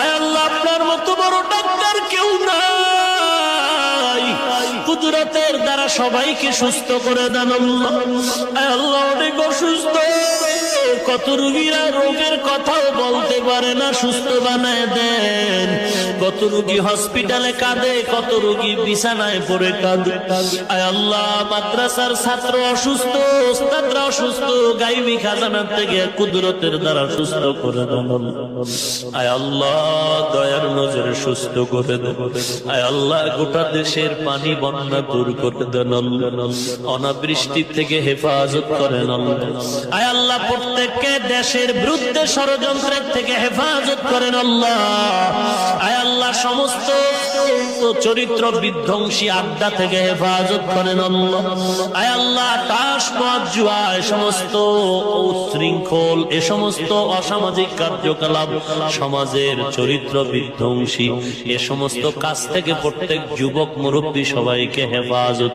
আয় আল্লাহ আপনার মতো বড় ডাক্তার কেউ নাই, কুদরতের দ্বারা সবাইকে সুস্থ করে দেন আল্লাহ। আয় আল্লাহ অনেক অসুস্থ, কত রোগীরা রোগের কথাও বলতে পারে না, সুস্থ বানায় দেন। কত রোগী হসপিটালে কাঁদে, কত রোগী বিছানায় পড়ে কাঁদে। আয় আল্লাহ মাদ্রাসার ছাত্র অসুস্থ, ওস্তাদরা অসুস্থ, গাইবী খাজানার থেকে কুদরতের দ্বারা সুস্থ করে দেন। আয় আল্লাহ দয়ার নজরে সুস্থ করে দেন। আয় আল্লাহ গোটা দেশের পানি বন্যা দূর করে দেন, অনাবৃষ্টি থেকে হেফাজত করেন। আয় আল্লাহ প্রত্যেককে দেশের বিরুদ্ধে ষড়যন্ত্রের থেকে হেফাজত করেন আল্লাহ। আয় আল্লাহ সমস্ত চরিত্র বিধ্বংসী আড্ডা থেকে হেফাজত করেন আল্লাহ। আয় আল্লাহ তাস মদ জুয়া সমস্ত উচ্ছৃঙ্খল এ সমস্ত অসামাজিক কার্যকলাপ, সমাজের চরিত্র বিধ্বংসী এ সমস্ত কাজ থেকে প্রত্যেক যুবক মুরব্বী সবাইকে হেফাজত